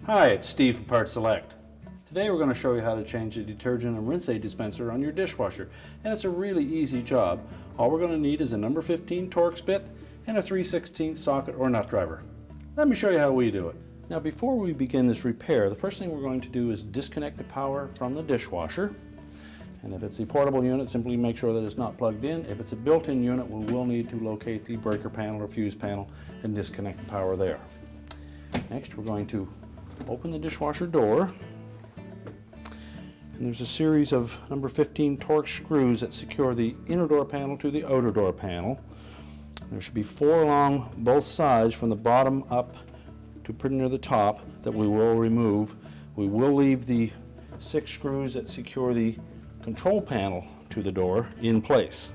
Hi, it's Steve from PartSelect. Today we're going to show you how to change the detergent and rinse aid dispenser on your dishwasher, and it's a really easy job. All we're going to need is a number 15 Torx Bit and a 3/16 socket or nut driver. Let me show you how we do it. Now before we begin this repair, the first thing we're going to do is disconnect the power from the dishwasher. And if it's a portable unit, simply make sure that it's not plugged in. If it's a built-in unit, we will need to locate the breaker panel or fuse panel and disconnect the power there. Next, we're going to open the dishwasher door. And there's a series of number 15 Torx screws that secure the inner door panel to the outer door panel. There should be 4 along both sides from the bottom up to pretty near the top that we will remove. We will leave the 6 screws that secure the control panel to the door in place.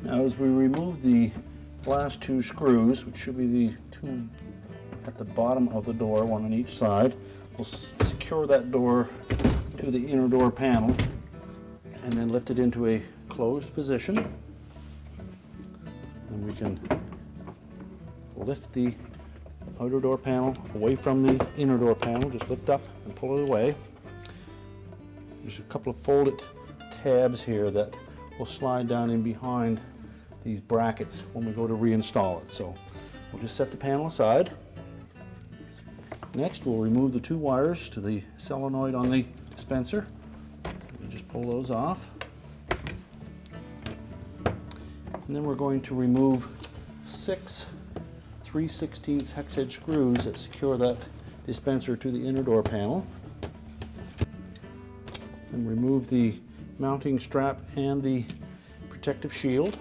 Now as we remove the last 2 screws, which should be the 2 at the bottom of the door, 1 on each side, we'll secure that door to the inner door panel and then lift it into a closed position. Then we can lift the outer door panel away from the inner door panel, just lift up and pull it away. There's a couple of folded tabs here that will slide down in behind these brackets when we go to reinstall it. So we'll just set the panel aside. Next we'll remove the 2 wires to the solenoid on the dispenser. We'll just pull those off. And then we're going to remove 6 3/16 hex head screws that secure that dispenser to the inner door panel. And remove the mounting strap and the protective shield.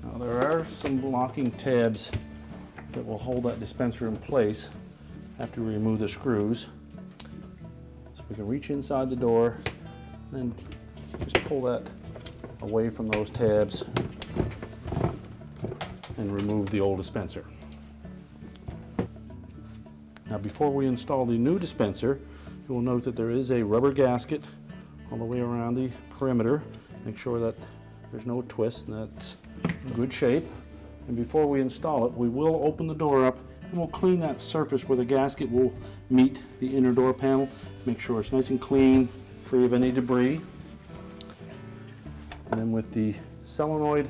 Now there are some locking tabs that will hold that dispenser in place after we remove the screws. So we can reach inside the door and just pull that away from those tabs and remove the old dispenser. Now before we install the new dispenser, you will note that there is a rubber gasket all the way around the perimeter. Make sure that there's no twist and that's in good shape. And before we install it, we will open the door up and we'll clean that surface where the gasket will meet the inner door panel. Make sure it's nice and clean, free of any debris. And then with the solenoid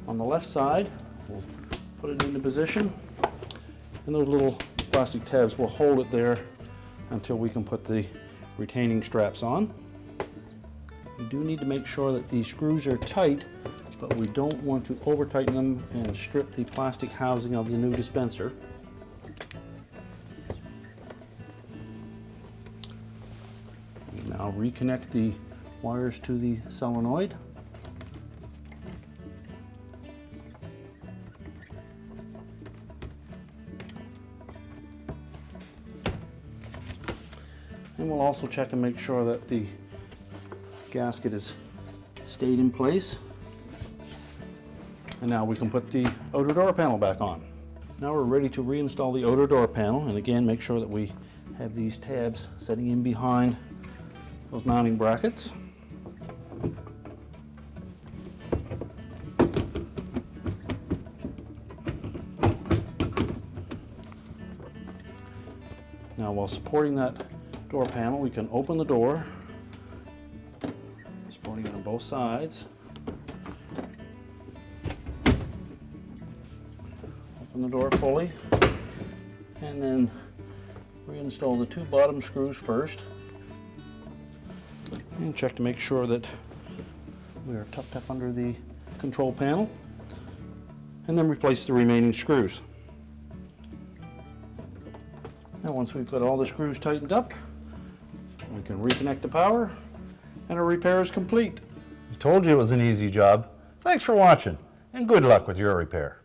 on the left side, we'll put it into position. And those little plastic tabs will hold it there until we can put the retaining straps on. We do need to make sure that these screws are tight, but we don't want to over tighten them and strip the plastic housing of the new dispenser. We now reconnect the wires to the solenoid. And we'll also check and make sure that the gasket has stayed in place. And now we can put the outer door panel back on. Now we're ready to reinstall the outer door panel, and again make sure that we have these tabs setting in behind those mounting brackets. Now while supporting that door panel, we can open the door, supporting it on both sides. Open the door fully, and then reinstall the 2 bottom screws first. And check to make sure that we are tucked up under the control panel, and then replace the remaining screws. Now once we've got all the screws tightened up, we can reconnect the power, and our repair is complete. I told you it was an easy job. Thanks for watching, and good luck with your repair.